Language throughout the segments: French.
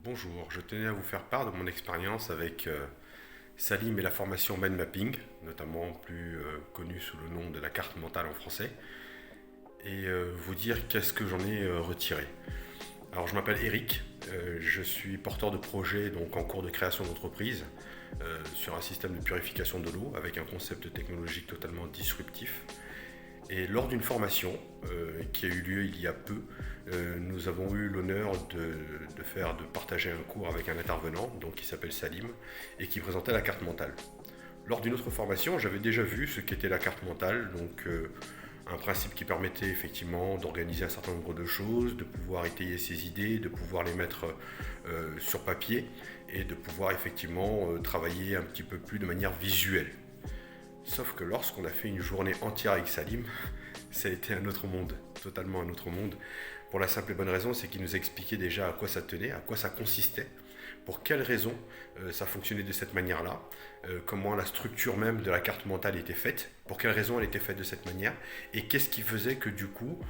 Bonjour, je tenais à vous faire part de mon expérience avec Salim et la formation Mind Mapping, notamment plus connue sous le nom de la carte mentale en français, et vous dire qu'est-ce que j'en ai retiré. Alors je m'appelle Eric, je suis porteur de projet donc en cours de création d'entreprise sur un système de purification de l'eau avec un concept technologique totalement disruptif. Et lors d'une formation qui a eu lieu il y a peu, nous avons eu l'honneur de partager un cours avec un intervenant donc, qui s'appelle Salim et qui présentait la carte mentale. Lors d'une autre formation, j'avais déjà vu ce qu'était la carte mentale, donc un principe qui permettait effectivement d'organiser un certain nombre de choses, de pouvoir étayer ses idées, de pouvoir les mettre sur papier et de pouvoir effectivement travailler un petit peu plus de manière visuelle. Sauf que lorsqu'on a fait une journée entière avec Salim, ça a été un autre monde, totalement un autre monde. Pour la simple et bonne raison, c'est qu'il nous expliquait déjà à quoi ça tenait, à quoi ça consistait, pour quelles raisons ça fonctionnait de cette manière-là, comment la structure même de la carte mentale était faite, pour quelles raisons elle était faite de cette manière, et qu'est-ce qui faisait que du coup,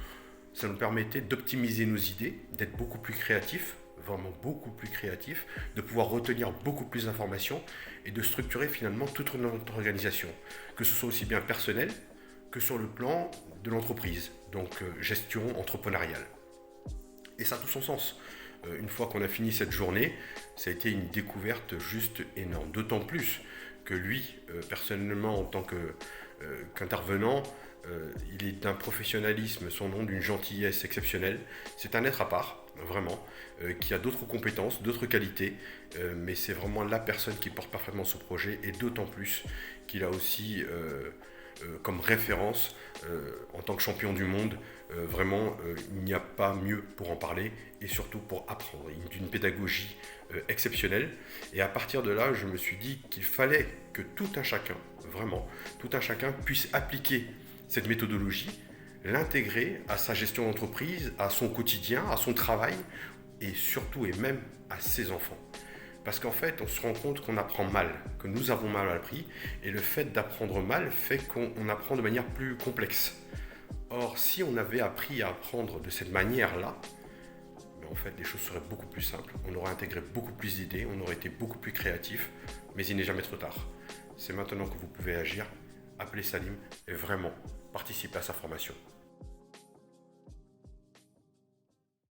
ça nous permettait d'optimiser nos idées, d'être beaucoup plus créatifs, vraiment beaucoup plus créatif, de pouvoir retenir beaucoup plus d'informations et de structurer finalement toute notre organisation, que ce soit aussi bien personnel que sur le plan de l'entreprise, donc gestion entrepreneuriale. Et ça a tout son sens. Une fois qu'on a fini cette journée, ça a été une découverte juste énorme, d'autant plus que lui, personnellement en tant qu'intervenant, il est d'un professionnalisme, son nom d'une gentillesse exceptionnelle. C'est un être à part, vraiment, qui a d'autres compétences, d'autres qualités, mais c'est vraiment la personne qui porte parfaitement ce projet, et d'autant plus qu'il a aussi comme référence en tant que champion du monde. Vraiment, il n'y a pas mieux pour en parler et surtout pour apprendre. D'une pédagogie exceptionnelle. Et à partir de là, je me suis dit qu'il fallait que tout un chacun, vraiment, tout un chacun puisse appliquer cette méthodologie, l'intégrer à sa gestion d'entreprise, à son quotidien, à son travail et surtout et même à ses enfants. Parce qu'en fait, on se rend compte qu'on apprend mal, que nous avons mal appris, et le fait d'apprendre mal fait qu'on apprend de manière plus complexe. Or, si on avait appris à apprendre de cette manière-là, en fait, les choses seraient beaucoup plus simples. On aurait intégré beaucoup plus d'idées, on aurait été beaucoup plus créatif, mais il n'est jamais trop tard. C'est maintenant que vous pouvez agir. Appelez Salim et vraiment participer à sa formation.